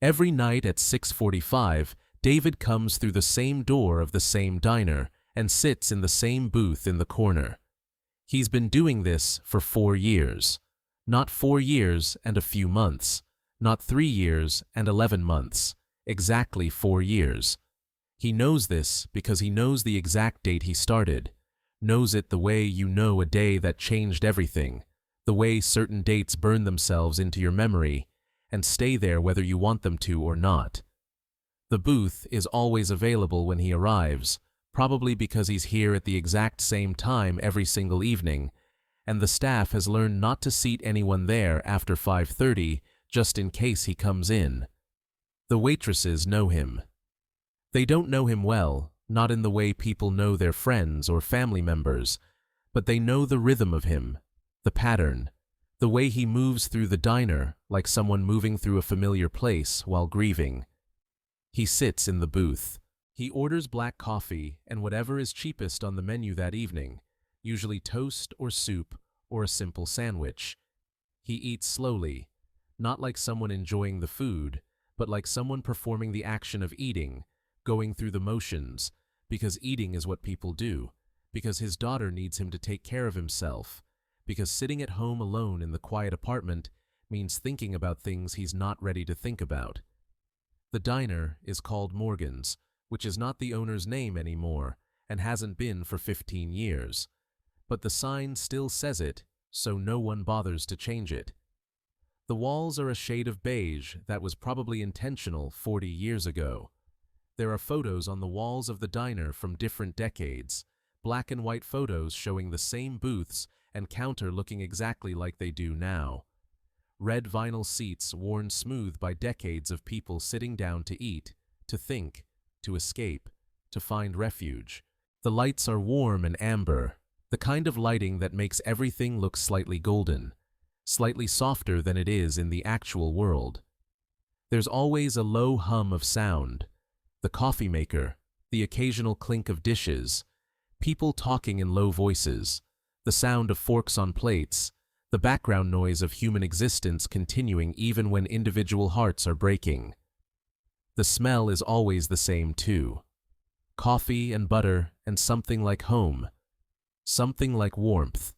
Every night at 6:45, David comes through the same door of the same diner and sits in the same booth in the corner. He's been doing this for 4 years. Not 4 years and a few months. Not 3 years and 11 months. Exactly 4 years. He knows this because he knows the exact date he started. Knows it the way you know a day that changed everything. The way certain dates burn themselves into your memory and stay there whether you want them to or not. The booth is always available when he arrives, probably because he's here at the exact same time every single evening, and the staff has learned not to seat anyone there after 5:30 just in case he comes in. The waitresses know him. They don't know him well, not in the way people know their friends or family members, but they know the rhythm of him, the pattern, the way he moves through the diner like someone moving through a familiar place while grieving. He sits in the booth. He orders black coffee and whatever is cheapest on the menu that evening, usually toast or soup or a simple sandwich. He eats slowly, not like someone enjoying the food, but like someone performing the action of eating, going through the motions, because eating is what people do, because his daughter needs him to take care of himself, because sitting at home alone in the quiet apartment means thinking about things he's not ready to think about. The diner is called Morgan's, which is not the owner's name anymore and hasn't been for 15 years. But the sign still says it, so no one bothers to change it. The walls are a shade of beige that was probably intentional 40 years ago. There are photos on the walls of the diner from different decades, black and white photos showing the same booths and counter looking exactly like they do now. Red vinyl seats worn smooth by decades of people sitting down to eat, to think, to escape, to find refuge. The lights are warm and amber, the kind of lighting that makes everything look slightly golden, slightly softer than it is in the actual world. There's always a low hum of sound, the coffee maker, the occasional clink of dishes, people talking in low voices, the sound of forks on plates, the background noise of human existence continuing even when individual hearts are breaking. The smell is always the same too. Coffee and butter and something like home. Something like warmth.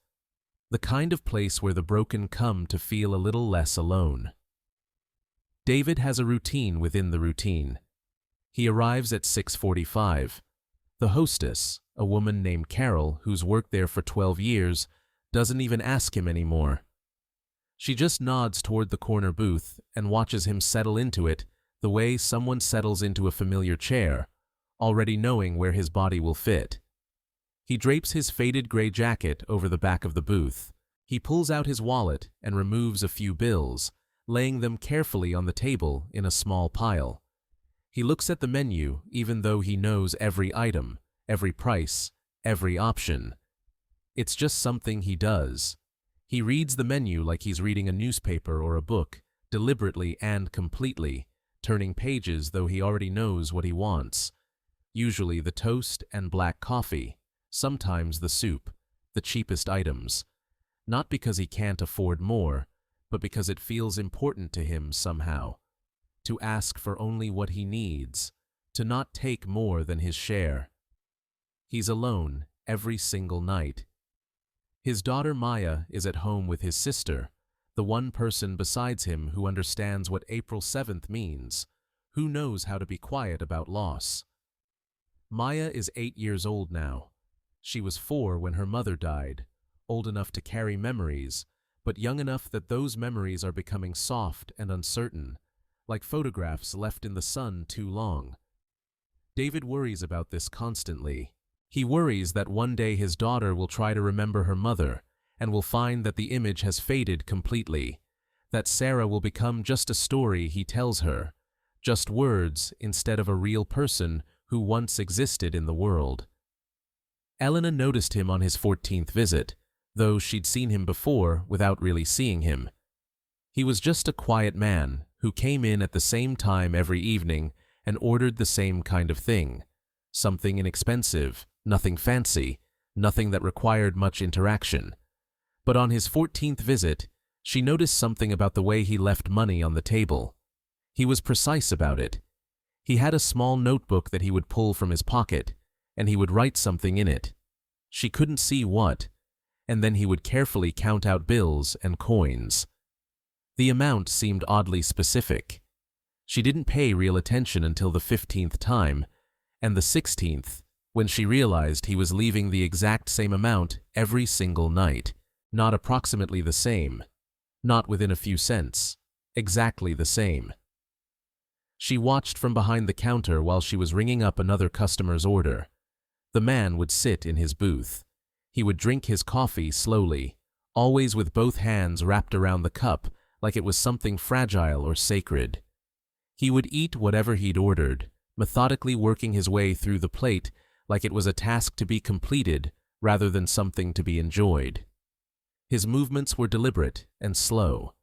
The kind of place where the broken come to feel a little less alone. David has a routine within the routine. He arrives at 6:45. The hostess, a woman named Carol who's worked there for 12 years, doesn't even ask him anymore. She just nods toward the corner booth and watches him settle into it the way someone settles into a familiar chair, already knowing where his body will fit. He drapes his faded gray jacket over the back of the booth. He pulls out his wallet and removes a few bills, laying them carefully on the table in a small pile. He looks at the menu even though he knows every item, every price, every option. It's just something he does. He reads the menu like he's reading a newspaper or a book, deliberately and completely, turning pages though he already knows what he wants. Usually the toast and black coffee, sometimes the soup, the cheapest items. Not because he can't afford more, but because it feels important to him somehow. To ask for only what he needs, to not take more than his share. He's alone every single night. His daughter Maya is at home with his sister, the one person besides him who understands what April 7th means, who knows how to be quiet about loss. Maya is 8 years old now. She was 4 when her mother died, old enough to carry memories, but young enough that those memories are becoming soft and uncertain, like photographs left in the sun too long. David worries about this constantly. He worries that one day his daughter will try to remember her mother and will find that the image has faded completely, that Sarah will become just a story he tells her, just words instead of a real person who once existed in the world. Elena noticed him on his 14th visit, though she'd seen him before without really seeing him. He was just a quiet man who came in at the same time every evening and ordered the same kind of thing, something inexpensive, nothing fancy, nothing that required much interaction. But on his 14th visit, she noticed something about the way he left money on the table. He was precise about it. He had a small notebook that he would pull from his pocket, and he would write something in it. She couldn't see what, and then he would carefully count out bills and coins. The amount seemed oddly specific. She didn't pay real attention until the 15th time, and the 16th, when she realized he was leaving the exact same amount every single night. Not approximately the same, not within a few cents, exactly the same. She watched from behind the counter while she was ringing up another customer's order. The man would sit in his booth. He would drink his coffee slowly, always with both hands wrapped around the cup like it was something fragile or sacred. He would eat whatever he'd ordered, methodically working his way through the plate like it was a task to be completed rather than something to be enjoyed. His movements were deliberate and slow.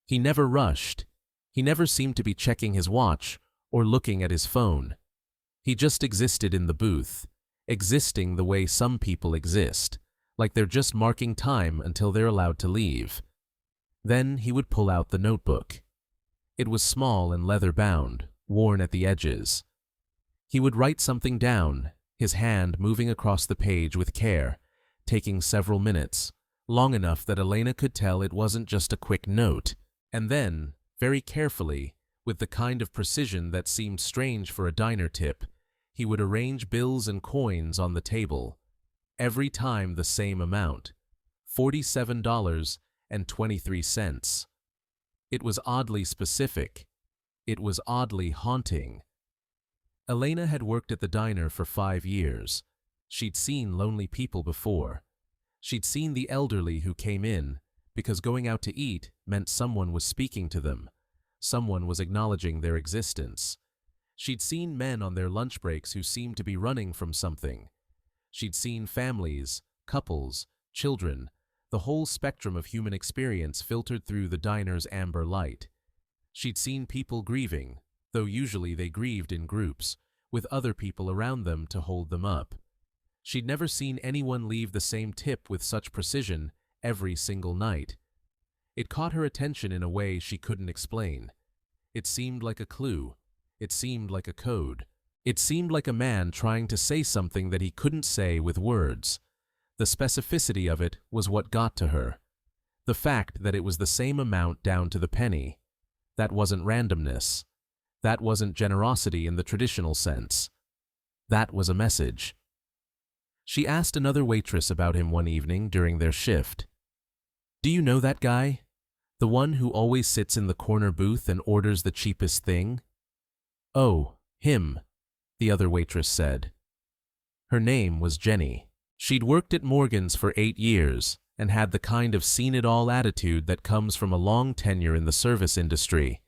He never rushed. He never seemed to be checking his watch or looking at his phone. He just existed in the booth, existing the way some people exist, like they're just marking time until they're allowed to leave. Then he would pull out the notebook. It was small and leather-bound, worn at the edges. He would write something down, his hand moving across the page with care, taking several minutes, long enough that Elena could tell it wasn't just a quick note, and then, very carefully, with the kind of precision that seemed strange for a diner tip, he would arrange bills and coins on the table. Every time the same amount, $47.23. It was oddly specific. It was oddly haunting. Elena had worked at the diner for 5 years. She'd seen lonely people before. She'd seen the elderly who came in because going out to eat meant someone was speaking to them. Someone was acknowledging their existence. She'd seen men on their lunch breaks who seemed to be running from something. She'd seen families, couples, children, the whole spectrum of human experience filtered through the diner's amber light. She'd seen people grieving, though usually they grieved in groups, with other people around them to hold them up. She'd never seen anyone leave the same tip with such precision every single night. It caught her attention in a way she couldn't explain. It seemed like a clue. It seemed like a code. It seemed like a man trying to say something that he couldn't say with words. The specificity of it was what got to her. The fact that it was the same amount down to the penny. That wasn't randomness. That wasn't generosity in the traditional sense. That was a message. She asked another waitress about him one evening during their shift. "Do you know that guy? The one who always sits in the corner booth and orders the cheapest thing?" "Oh, him," the other waitress said. Her name was Jenny. She'd worked at Morgan's for 8 years and had the kind of seen-it-all attitude that comes from a long tenure in the service industry.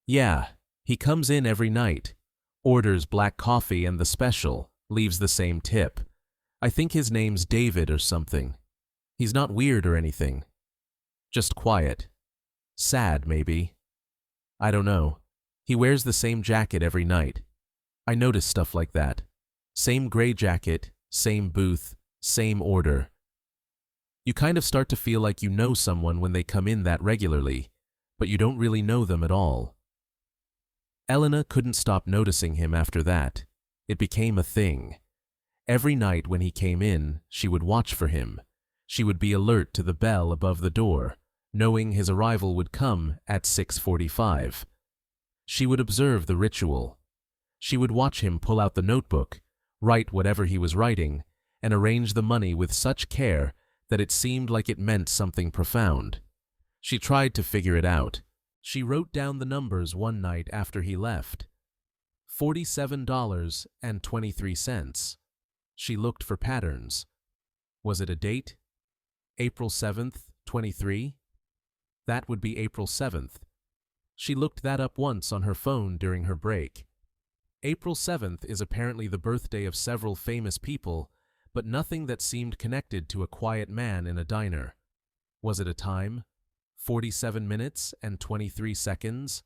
"Yeah, he comes in every night, orders black coffee and the special, leaves the same tip. I think his name's David or something. He's not weird or anything. Just quiet. Sad, maybe. I don't know. He wears the same jacket every night. I notice stuff like that. Same gray jacket, same booth, same order. You kind of start to feel like you know someone when they come in that regularly, but you don't really know them at all." Elena couldn't stop noticing him after that. It became a thing. Every night when he came in, she would watch for him. She would be alert to the bell above the door, knowing his arrival would come at 6:45. She would observe the ritual. She would watch him pull out the notebook, write whatever he was writing, and arrange the money with such care that it seemed like it meant something profound. She tried to figure it out. She wrote down the numbers one night after he left. $47.23. She looked for patterns. Was it a date? April 7th, 23? That would be April 7th. She looked that up once on her phone during her break. April 7th is apparently the birthday of several famous people, but nothing that seemed connected to a quiet man in a diner. Was it a time? 47 minutes and 23 seconds?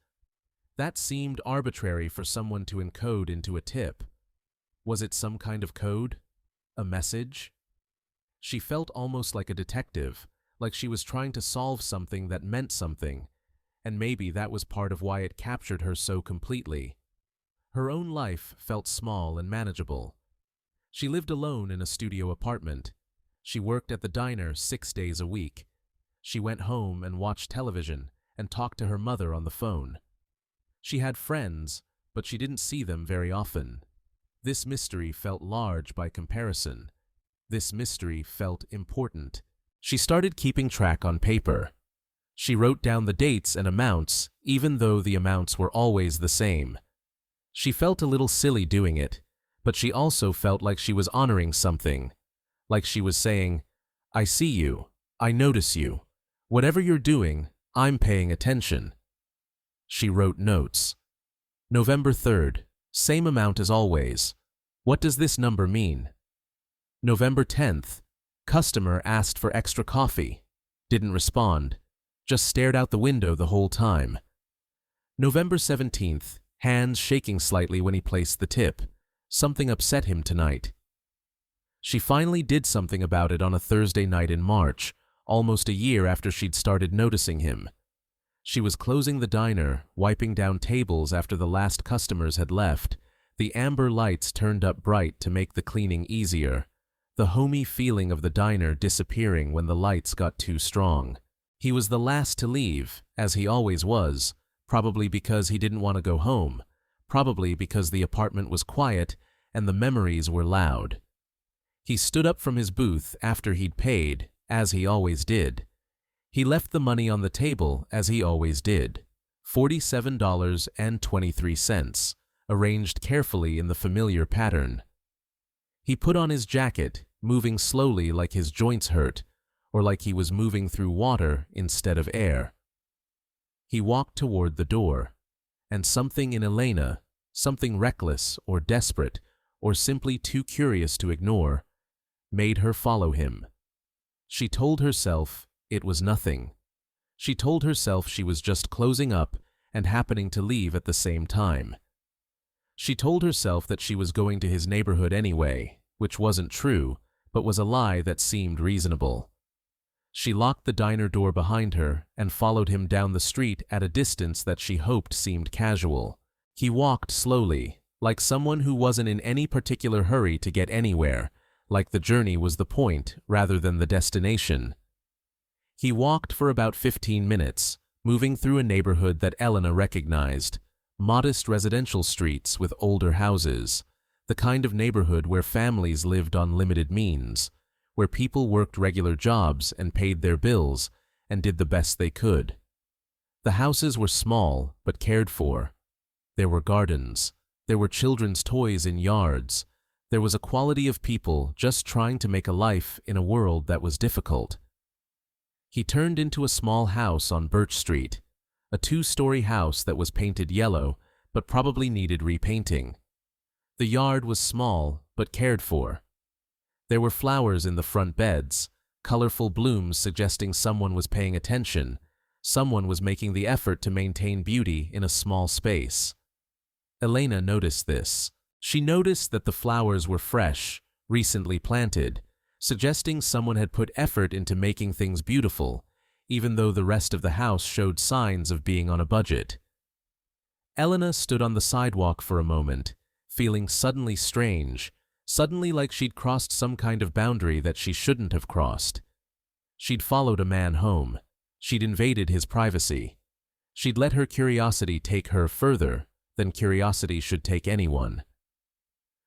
That seemed arbitrary for someone to encode into a tip. Was it some kind of code? A message? She felt almost like a detective, like she was trying to solve something that meant something, and maybe that was part of why it captured her so completely. Her own life felt small and manageable. She lived alone in a studio apartment. She worked at the diner 6 days a week. She went home and watched television and talked to her mother on the phone. She had friends, but she didn't see them very often. This mystery felt large by comparison. This mystery felt important. She started keeping track on paper. She wrote down the dates and amounts, even though the amounts were always the same. She felt a little silly doing it, but she also felt like she was honoring something. Like she was saying, "I see you. I notice you. Whatever you're doing, I'm paying attention." She wrote notes. November 3rd, same amount as always. What does this number mean? November 10th, customer asked for extra coffee. Didn't respond. Just stared out the window the whole time. November 17th, hands shaking slightly when he placed the tip. Something upset him tonight. She finally did something about it on a Thursday night in March, almost a year after she'd started noticing him. She was closing the diner, wiping down tables after the last customers had left. The amber lights turned up bright to make the cleaning easier, the homey feeling of the diner disappearing when the lights got too strong. He was the last to leave, as he always was, probably because he didn't want to go home, probably because the apartment was quiet and the memories were loud. He stood up from his booth after he'd paid, as he always did. He left the money on the table, as he always did. $47.23, arranged carefully in the familiar pattern. He put on his jacket, moving slowly like his joints hurt, or like he was moving through water instead of air. He walked toward the door, and something in Elena, something reckless or desperate, or simply too curious to ignore, made her follow him. She told herself it was nothing. She told herself she was just closing up and happening to leave at the same time. She told herself that she was going to his neighborhood anyway, which wasn't true, but was a lie that seemed reasonable. She locked the diner door behind her and followed him down the street at a distance that she hoped seemed casual. He walked slowly, like someone who wasn't in any particular hurry to get anywhere, like the journey was the point rather than the destination. He walked for about 15 minutes, moving through a neighborhood that Elena recognized, modest residential streets with older houses, the kind of neighborhood where families lived on limited means, where people worked regular jobs and paid their bills and did the best they could. The houses were small but cared for. There were gardens. There were children's toys in yards. There was a quality of people just trying to make a life in a world that was difficult. He turned into a small house on Birch Street, a 2-story house that was painted yellow but probably needed repainting. The yard was small but cared for. There were flowers in the front beds, colorful blooms suggesting someone was paying attention, someone was making the effort to maintain beauty in a small space. Elena noticed this. She noticed that the flowers were fresh, recently planted, suggesting someone had put effort into making things beautiful, even though the rest of the house showed signs of being on a budget. Elena stood on the sidewalk for a moment, feeling suddenly strange, suddenly like she'd crossed some kind of boundary that she shouldn't have crossed. She'd followed a man home. She'd invaded his privacy. She'd let her curiosity take her further than curiosity should take anyone.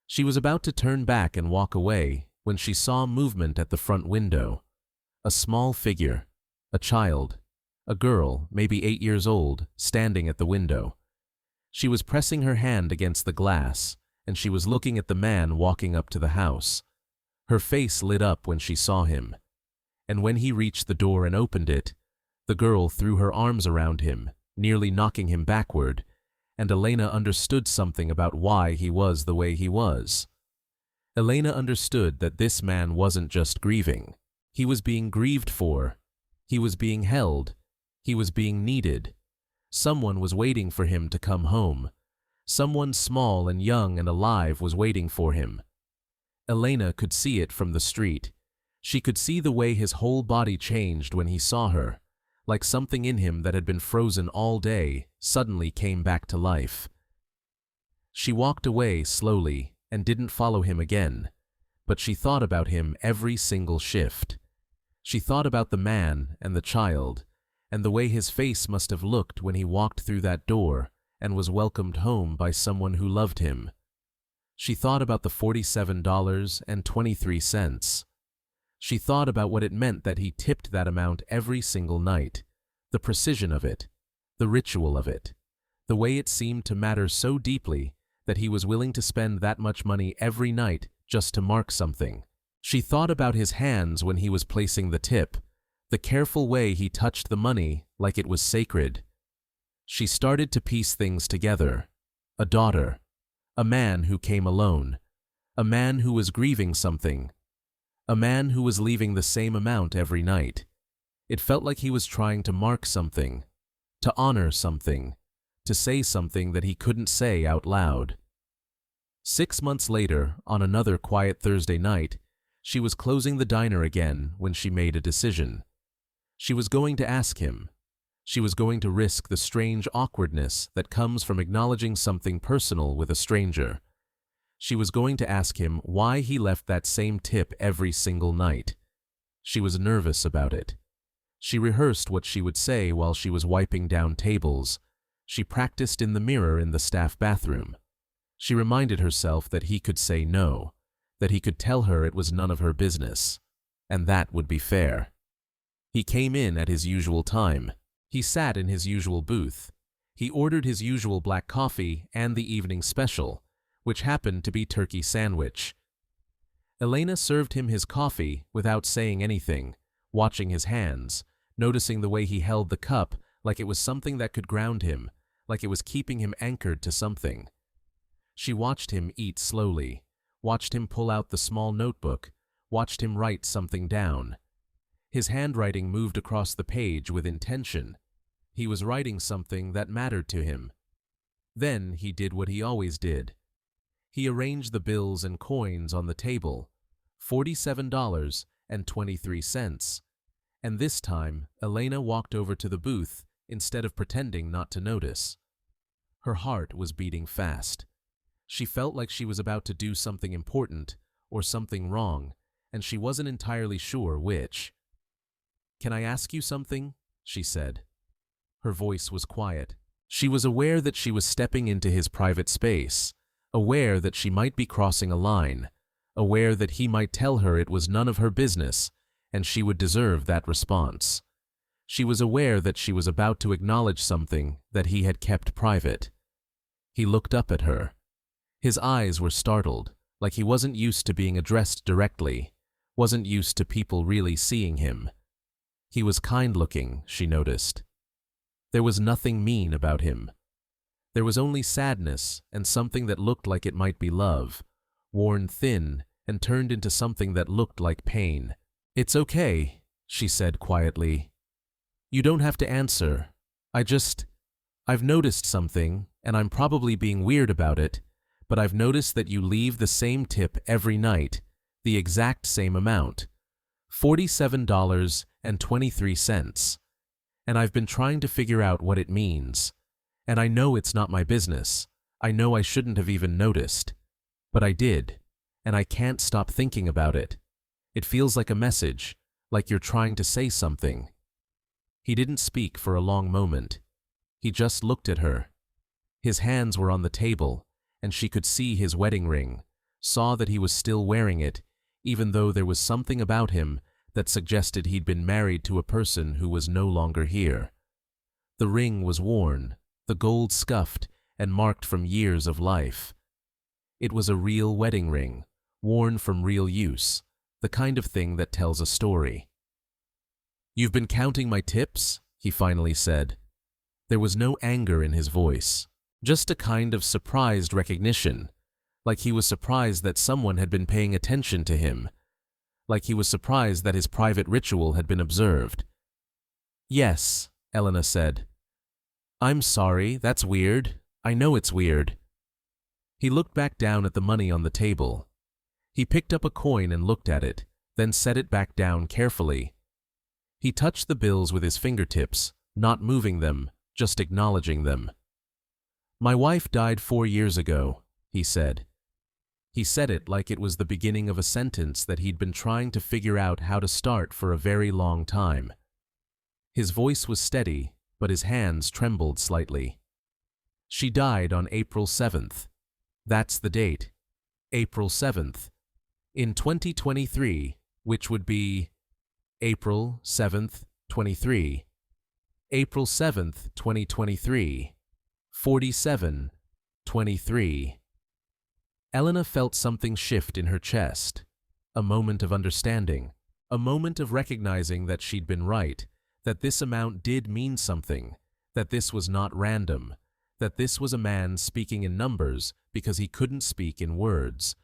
She was about to turn back and walk away when she saw movement at the front window. A small figure, a child, a girl, maybe 8 years old, standing at the window. She was pressing her hand against the glass, and she was looking at the man walking up to the house. Her face lit up when she saw him. And when he reached the door and opened it, the girl threw her arms around him, nearly knocking him backward, and Elena understood something about why he was the way he was. Elena understood that this man wasn't just grieving. He was being grieved for. He was being held. He was being needed. Someone was waiting for him to come home. Someone small and young and alive was waiting for him. Elena could see it from the street. She could see the way his whole body changed when he saw her, like something in him that had been frozen all day suddenly came back to life. She walked away slowly and didn't follow him again, but she thought about him every single shift. She thought about the man and the child, and the way his face must have looked when he walked through that door and was welcomed home by someone who loved him. She thought about the $47.23. She thought about what it meant that he tipped that amount every single night, the precision of it, the ritual of it, the way it seemed to matter so deeply that he was willing to spend that much money every night just to mark something. She thought about his hands when he was placing the tip, the careful way he touched the money like it was sacred. She started to piece things together. A daughter, a man who came alone, a man who was grieving something, a man who was leaving the same amount every night. It felt like he was trying to mark something, to honor something, to say something that he couldn't say out loud. 6 months later, on another quiet Thursday night, she was closing the diner again when she made a decision. She was going to ask him. She was going to risk the strange awkwardness that comes from acknowledging something personal with a stranger. She was going to ask him why he left that same tip every single night. She was nervous about it. She rehearsed what she would say while she was wiping down tables. She practiced in the mirror in the staff bathroom. She reminded herself that he could say no, that he could tell her it was none of her business, and that would be fair. He came in at his usual time. He sat in his usual booth. He ordered his usual black coffee and the evening special, which happened to be turkey sandwich. Elena served him his coffee without saying anything, watching his hands, noticing the way he held the cup like it was something that could ground him, like it was keeping him anchored to something. She watched him eat slowly, watched him pull out the small notebook, watched him write something down. His handwriting moved across the page with intention. He was writing something that mattered to him. Then he did what he always did. He arranged the bills and coins on the table, $47.23. And this time, Elena walked over to the booth instead of pretending not to notice. Her heart was beating fast. She felt like she was about to do something important or something wrong, and she wasn't entirely sure which. "Can I ask you something?" she said. Her voice was quiet. She was aware that she was stepping into his private space, aware that she might be crossing a line, aware that he might tell her it was none of her business, and she would deserve that response. She was aware that she was about to acknowledge something that he had kept private. He looked up at her. His eyes were startled, like he wasn't used to being addressed directly, wasn't used to people really seeing him. He was kind-looking, she noticed. There was nothing mean about him. There was only sadness and something that looked like it might be love, worn thin and turned into something that looked like pain. "It's okay," she said quietly. "You don't have to answer. I've noticed something, and I'm probably being weird about it, but I've noticed that you leave the same tip every night, the exact same amount, $47.23. And I've been trying to figure out what it means. And I know it's not my business. I know I shouldn't have even noticed. But I did, and I can't stop thinking about it. It feels like a message, like you're trying to say something." He didn't speak for a long moment. He just looked at her. His hands were on the table, and she could see his wedding ring, saw that he was still wearing it, even though there was something about him that suggested he'd been married to a person who was no longer here. The ring was worn, the gold scuffed and marked from years of life. It was a real wedding ring, worn from real use, the kind of thing that tells a story. "You've been counting my tips?" he finally said. There was no anger in his voice, just a kind of surprised recognition, like he was surprised that someone had been paying attention to him, like he was surprised that his private ritual had been observed. "Yes," Elena said. "I'm sorry, that's weird. I know it's weird." He looked back down at the money on the table. He picked up a coin and looked at it, then set it back down carefully. He touched the bills with his fingertips, not moving them, just acknowledging them. "My wife died 4 years ago," he said. He said it like it was the beginning of a sentence that he'd been trying to figure out how to start for a very long time. His voice was steady, but his hands trembled slightly. "She died on April 7th. That's the date. April 7th. In 2023, which would be April 7th, 23. April 7th, 2023. 47:23. Elena felt something shift in her chest. A moment of understanding. A moment of recognizing that she'd been right, that this amount did mean something, that this was not random, that this was a man speaking in numbers because he couldn't speak in words,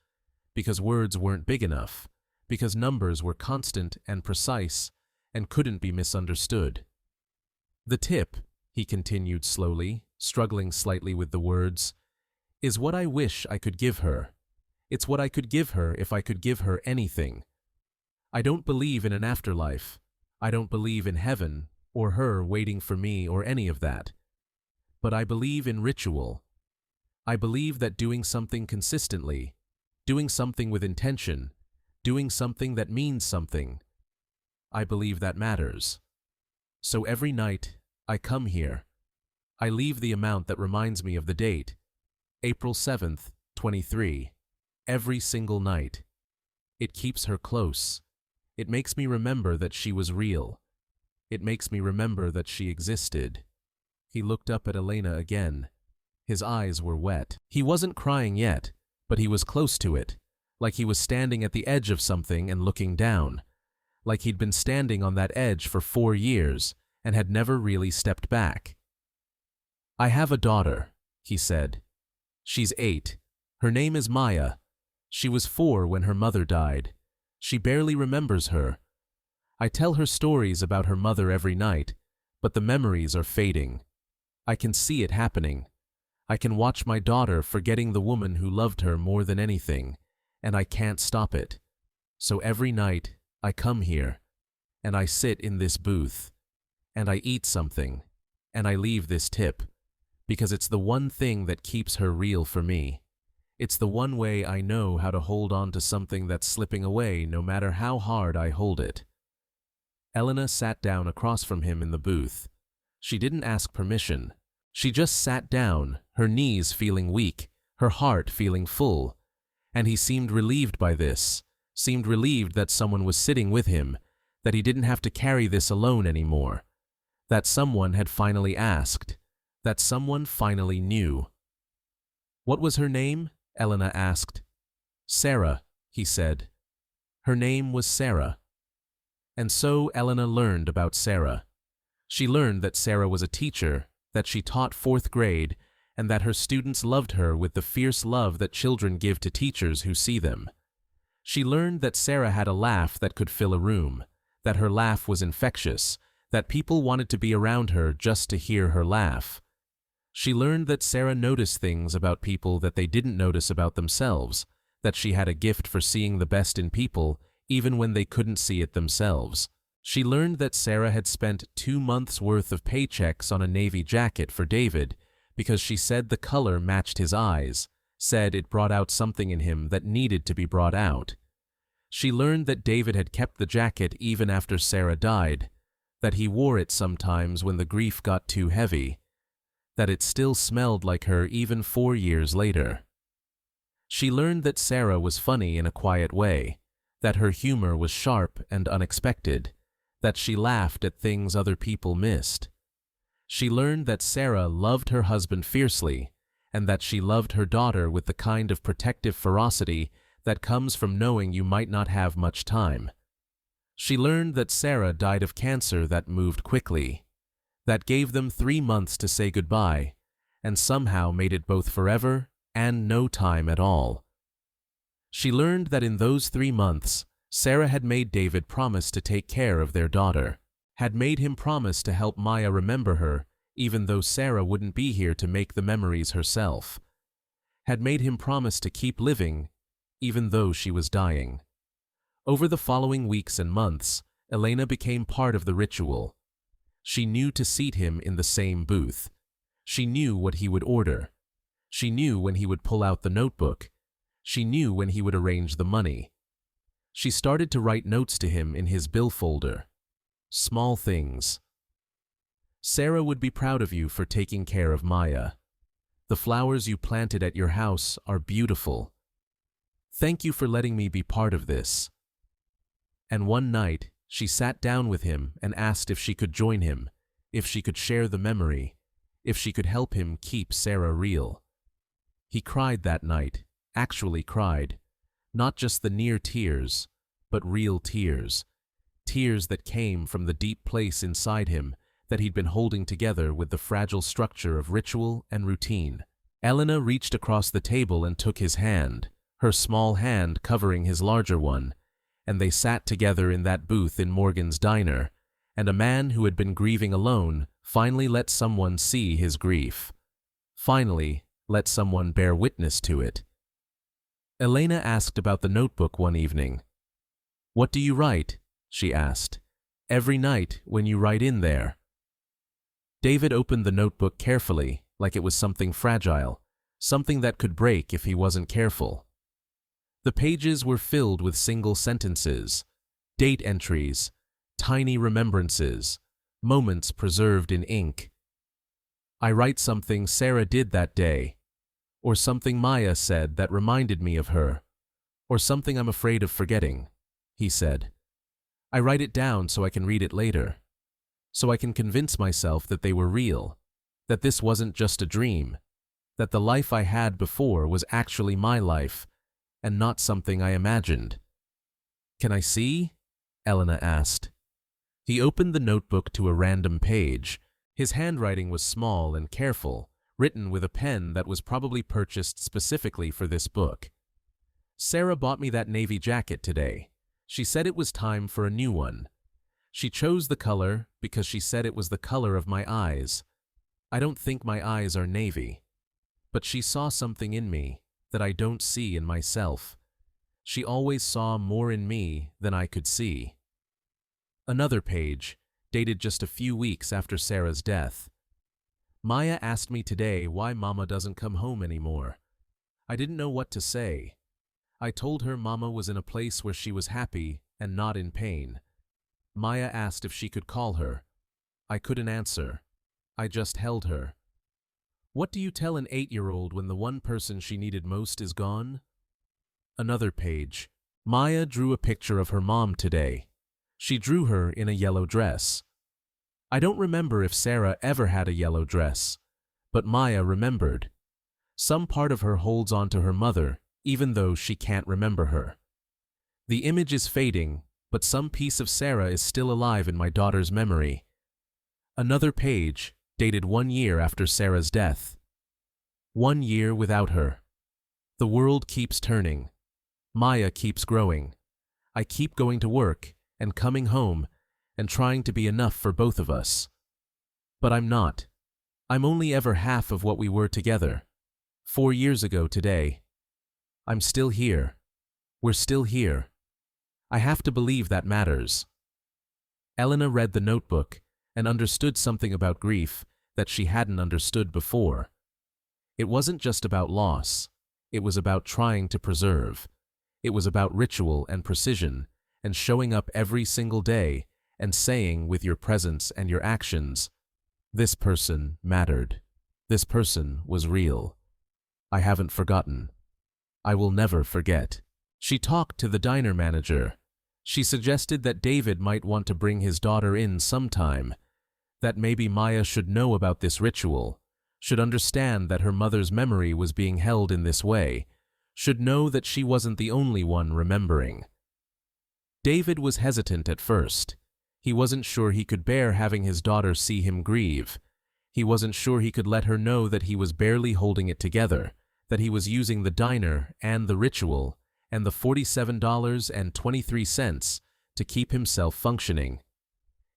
because words weren't big enough, because numbers were constant and precise and couldn't be misunderstood. "The tip," he continued slowly, struggling slightly with the words, "is what I wish I could give her. It's what I could give her if I could give her anything. I don't believe in an afterlife. I don't believe in heaven, or her waiting for me or any of that. But I believe in ritual. I believe that doing something consistently, doing something with intention, doing something that means something, I believe that matters. So every night, I come here. I leave the amount that reminds me of the date, April 7th, 23, every single night. It keeps her close. It makes me remember that she was real. It makes me remember that she existed." He looked up at Elena again. His eyes were wet. He wasn't crying yet, but he was close to it, like he was standing at the edge of something and looking down, like he'd been standing on that edge for 4 years and had never really stepped back. "I have a daughter," he said. "She's 8. Her name is Maya. She was 4 when her mother died. She barely remembers her. I tell her stories about her mother every night, but the memories are fading. I can see it happening. I can watch my daughter forgetting the woman who loved her more than anything, and I can't stop it. So every night, I come here, and I sit in this booth, and I eat something, and I leave this tip, because it's the one thing that keeps her real for me. It's the one way I know how to hold on to something that's slipping away no matter how hard I hold it." Elena sat down across from him in the booth. She didn't ask permission. She just sat down, her knees feeling weak, her heart feeling full. And he seemed relieved by this, seemed relieved that someone was sitting with him, that he didn't have to carry this alone anymore, that someone had finally asked, that someone finally knew. "What was her name?" Elena asked. "Sarah," he said. Her name was Sarah. And so Elena learned about Sarah. She learned that Sarah was a teacher, that she taught 4th grade, and that her students loved her with the fierce love that children give to teachers who see them. She learned that Sarah had a laugh that could fill a room, that her laugh was infectious, that people wanted to be around her just to hear her laugh. She learned that Sarah noticed things about people that they didn't notice about themselves, that she had a gift for seeing the best in people even when they couldn't see it themselves. She learned that Sarah had spent 2 months' worth of paychecks on a navy jacket for David because she said the color matched his eyes, said it brought out something in him that needed to be brought out. She learned that David had kept the jacket even after Sarah died, that he wore it sometimes when the grief got too heavy, that it still smelled like her even 4 years later. She learned that Sarah was funny in a quiet way, that her humor was sharp and unexpected, that she laughed at things other people missed. She learned that Sarah loved her husband fiercely, and that she loved her daughter with the kind of protective ferocity that comes from knowing you might not have much time. She learned that Sarah died of cancer that moved quickly, that gave them 3 months to say goodbye, and somehow made it both forever and no time at all. She learned that in those 3 months, Sarah had made David promise to take care of their daughter, had made him promise to help Maya remember her, even though Sarah wouldn't be here to make the memories herself, had made him promise to keep living, even though she was dying. Over the following weeks and months, Elena became part of the ritual. She knew to seat him in the same booth. She knew what he would order. She knew when he would pull out the notebook. She knew when he would arrange the money. She started to write notes to him in his bill folder. Small things. Sarah would be proud of you for taking care of Maya. The flowers you planted at your house are beautiful. Thank you for letting me be part of this. And one night, she sat down with him and asked if she could join him, if she could share the memory, if she could help him keep Sarah real. He cried that night, actually cried, not just the near tears, but real tears, tears that came from the deep place inside him that he'd been holding together with the fragile structure of ritual and routine. Elena reached across the table and took his hand, her small hand covering his larger one, and they sat together in that booth in Morgan's diner, and a man who had been grieving alone finally let someone see his grief. Finally, let someone bear witness to it. Elena asked about the notebook one evening. "What do you write?" she asked. "Every night when you write in there." David opened the notebook carefully, like it was something fragile, something that could break if he wasn't careful. The pages were filled with single sentences, date entries, tiny remembrances, moments preserved in ink. "I write something Sarah did that day, or something Maya said that reminded me of her, or something I'm afraid of forgetting," he said. "I write it down so I can read it later, so I can convince myself that they were real, that this wasn't just a dream, that the life I had before was actually my life, and not something I imagined." "Can I see?" Elena asked. He opened the notebook to a random page. His handwriting was small and careful, written with a pen that was probably purchased specifically for this book. "Sarah bought me that navy jacket today. She said it was time for a new one. She chose the color because she said it was the color of my eyes. I don't think my eyes are navy. But she saw something in me that I don't see in myself. She always saw more in me than I could see." Another page, dated just a few weeks after Sarah's death. "Maya asked me today why Mama doesn't come home anymore. I didn't know what to say. I told her Mama was in a place where she was happy and not in pain. Maya asked if she could call her. I couldn't answer. I just held her. What do you tell an 8-year-old when the one person she needed most is gone?" Another page. "Maya drew a picture of her mom today. She drew her in a yellow dress. I don't remember if Sarah ever had a yellow dress, but Maya remembered. Some part of her holds on to her mother, even though she can't remember her. The image is fading, but some piece of Sarah is still alive in my daughter's memory." Another page, dated 1 year after Sarah's death. "1 year without her. The world keeps turning. Maya keeps growing. I keep going to work and coming home and trying to be enough for both of us. But I'm not. I'm only ever half of what we were together. 4 years ago today. I'm still here. We're still here. I have to believe that matters." Elena read the notebook and understood something about grief that she hadn't understood before. It wasn't just about loss. It was about trying to preserve. It was about ritual and precision, and showing up every single day and saying with your presence and your actions, "This person mattered. This person was real. I haven't forgotten. I will never forget." She talked to the diner manager. She suggested that David might want to bring his daughter in sometime, that maybe Maya should know about this ritual, should understand that her mother's memory was being held in this way, should know that she wasn't the only one remembering. David was hesitant at first. He wasn't sure he could bear having his daughter see him grieve. He wasn't sure he could let her know that he was barely holding it together, that he was using the diner and the ritual and the $47.23 to keep himself functioning.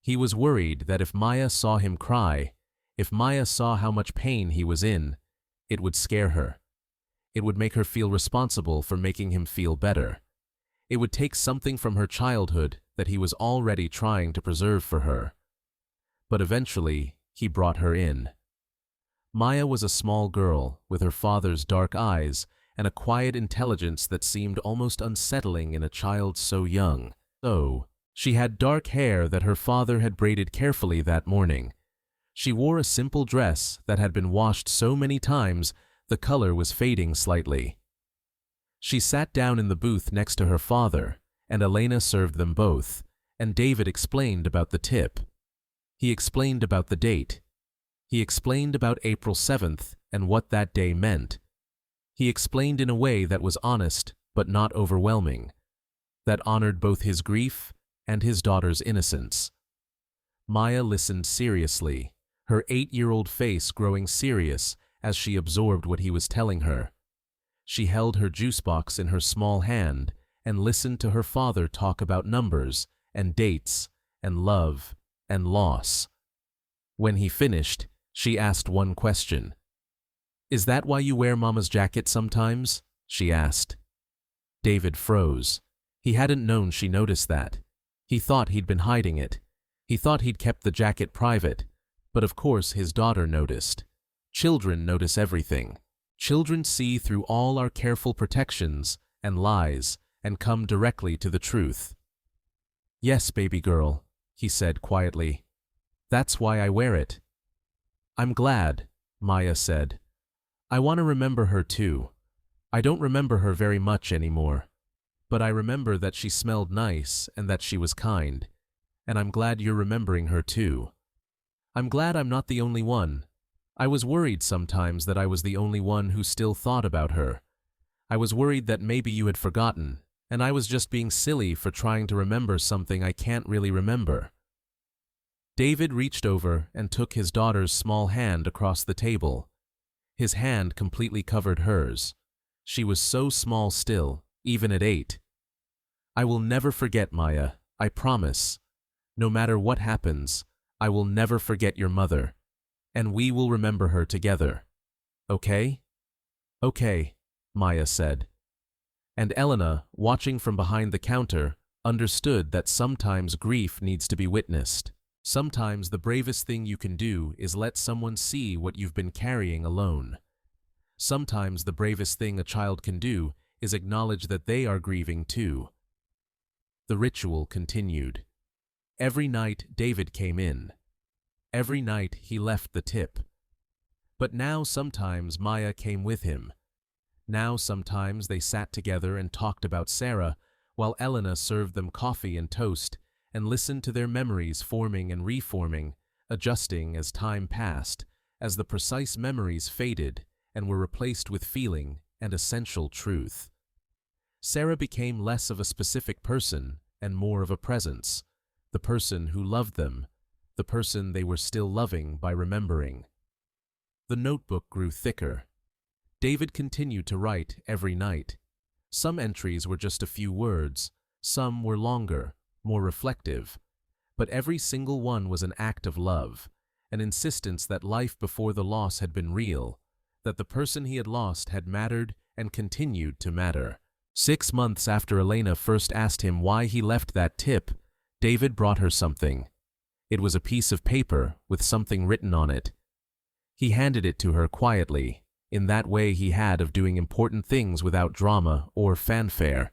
He was worried that if Maya saw him cry, if Maya saw how much pain he was in, it would scare her. It would make her feel responsible for making him feel better. It would take something from her childhood that he was already trying to preserve for her. But eventually, he brought her in. Maya was a small girl with her father's dark eyes and a quiet intelligence that seemed almost unsettling in a child so young. So, she had dark hair that her father had braided carefully that morning. She wore a simple dress that had been washed so many times the color was fading slightly. She sat down in the booth next to her father, and Elena served them both, and David explained about the tip. He explained about the date. He explained about April 7th and what that day meant. He explained in a way that was honest but not overwhelming, that honored both his grief and his daughter's innocence. Maya listened seriously, her 8-year-old face growing serious as she absorbed what he was telling her. She held her juice box in her small hand and listened to her father talk about numbers and dates and love and loss. When he finished, she asked one question. "Is that why you wear Mama's jacket sometimes?" she asked. David froze. He hadn't known she noticed that. He thought he'd been hiding it. He thought he'd kept the jacket private. But of course his daughter noticed. Children notice everything. Children see through all our careful protections and lies and come directly to the truth. "Yes, baby girl," he said quietly. "That's why I wear it." "I'm glad," Maya said. "I want to remember her too. I don't remember her very much anymore. But I remember that she smelled nice and that she was kind. And I'm glad you're remembering her too. I'm glad I'm not the only one. I was worried sometimes that I was the only one who still thought about her. I was worried that maybe you had forgotten, and I was just being silly for trying to remember something I can't really remember." David reached over and took his daughter's small hand across the table. His hand completely covered hers. She was so small still, even at 8. "I will never forget, Maya, I promise. No matter what happens, I will never forget your mother. And we will remember her together. Okay?" "Okay," Maya said. And Elena, watching from behind the counter, understood that sometimes grief needs to be witnessed. Sometimes the bravest thing you can do is let someone see what you've been carrying alone. Sometimes the bravest thing a child can do is acknowledge that they are grieving too. The ritual continued. Every night David came in. Every night he left the tip. But now sometimes Maya came with him. Now sometimes they sat together and talked about Sarah, while Elena served them coffee and toast and listened to their memories forming and reforming, adjusting as time passed, as the precise memories faded and were replaced with feeling and essential truth. Sarah became less of a specific person and more of a presence, the person who loved them, the person they were still loving by remembering. The notebook grew thicker. David continued to write every night. Some entries were just a few words, some were longer, more reflective, but every single one was an act of love, an insistence that life before the loss had been real, that the person he had lost had mattered and continued to matter. 6 months after Elena first asked him why he left that tip, David brought her something. It was a piece of paper with something written on it. He handed it to her quietly, in that way he had of doing important things without drama or fanfare.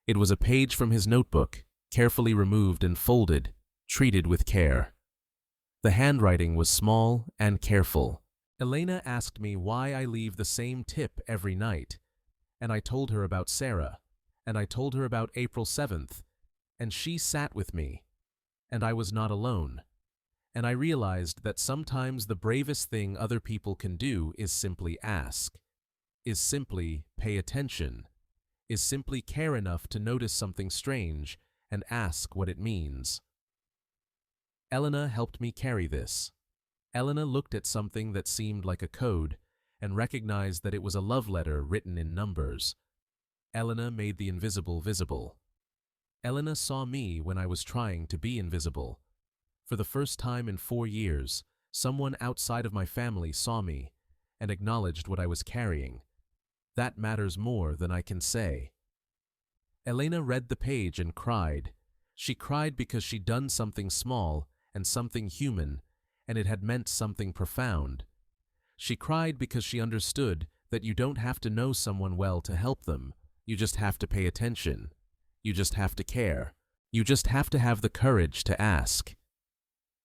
It was a page from his notebook, carefully removed and folded, treated with care. The handwriting was small and careful. Elena asked me why I leave the same tip every night, and I told her about Sarah, and I told her about April 7th, and she sat with me, and I was not alone. And I realized that sometimes the bravest thing other people can do is simply ask, is simply pay attention, is simply care enough to notice something strange and ask what it means. Elena helped me carry this. Elena looked at something that seemed like a code and recognized that it was a love letter written in numbers. Elena made the invisible visible. Elena saw me when I was trying to be invisible. For the first time in 4 years, someone outside of my family saw me and acknowledged what I was carrying. That matters more than I can say. Elena read the page and cried. She cried because she'd done something small and something human, and it had meant something profound. She cried because she understood that you don't have to know someone well to help them. You just have to pay attention. You just have to care. You just have to have the courage to ask.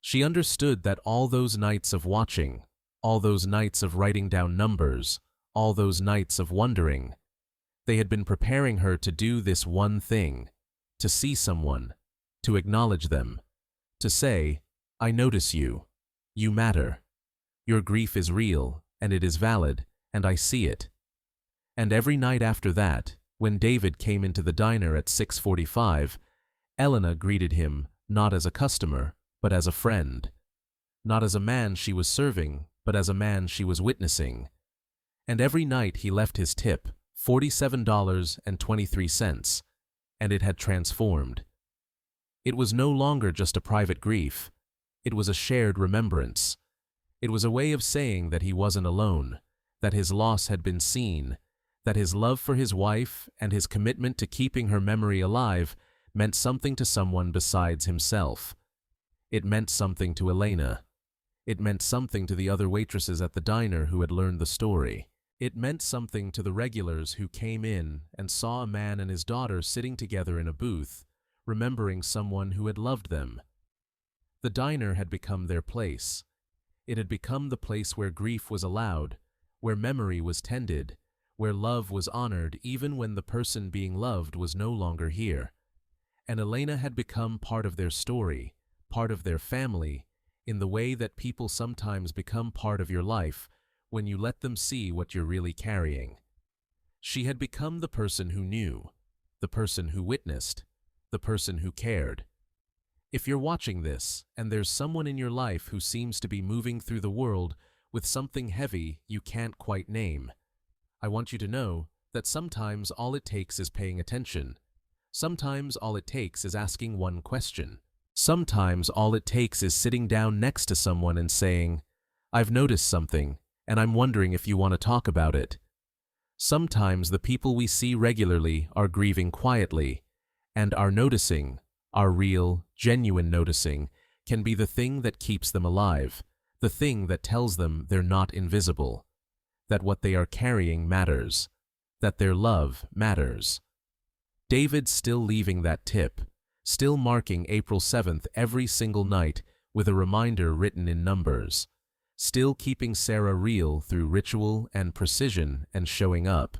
She understood that all those nights of watching, all those nights of writing down numbers, all those nights of wondering, they had been preparing her to do this one thing, to see someone, to acknowledge them, to say, I notice you. You matter. Your grief is real, and it is valid, and I see it. And every night after that, when David came into the diner at 6:45, Elena greeted him not as a customer, but as a friend. Not as a man she was serving, but as a man she was witnessing. And every night he left his tip, $47.23, and it had transformed. It was no longer just a private grief. It was a shared remembrance. It was a way of saying that he wasn't alone, that his loss had been seen, that his love for his wife and his commitment to keeping her memory alive meant something to someone besides himself. It meant something to Elena. It meant something to the other waitresses at the diner who had learned the story. It meant something to the regulars who came in and saw a man and his daughter sitting together in a booth, remembering someone who had loved them. The diner had become their place. It had become the place where grief was allowed, where memory was tended, where love was honored even when the person being loved was no longer here. And Elena had become part of their story, part of their family, in the way that people sometimes become part of your life when you let them see what you're really carrying. She had become the person who knew, the person who witnessed, the person who cared. If you're watching this, and there's someone in your life who seems to be moving through the world with something heavy you can't quite name, I want you to know that sometimes all it takes is paying attention. Sometimes all it takes is asking one question. Sometimes all it takes is sitting down next to someone and saying, I've noticed something, and I'm wondering if you want to talk about it. Sometimes the people we see regularly are grieving quietly, and our noticing, our real, genuine noticing, can be the thing that keeps them alive, the thing that tells them they're not invisible, that what they are carrying matters, that their love matters. David's still leaving that tip, still marking April 7th every single night with a reminder written in numbers, still keeping Sarah real through ritual and precision and showing up.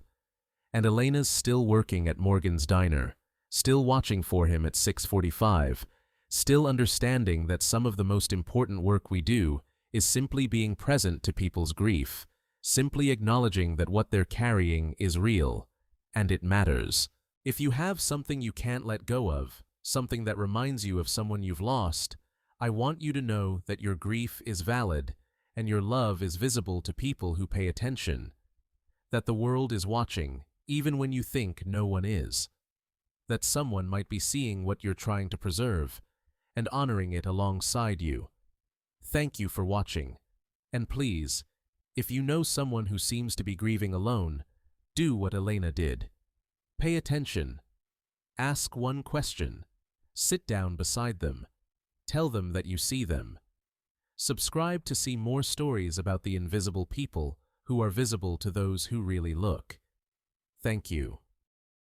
And Elena's still working at Morgan's diner, still watching for him at 6:45, still understanding that some of the most important work we do is simply being present to people's grief, simply acknowledging that what they're carrying is real, and it matters. If you have something you can't let go of, something that reminds you of someone you've lost, I want you to know that your grief is valid and your love is visible to people who pay attention, that the world is watching even when you think no one is, that someone might be seeing what you're trying to preserve and honoring it alongside you. Thank you for watching, and please, if you know someone who seems to be grieving alone, do what Elena did. Pay attention. Ask one question. Sit down beside them. Tell them that you see them. Subscribe to see more stories about the invisible people who are visible to those who really look. Thank you.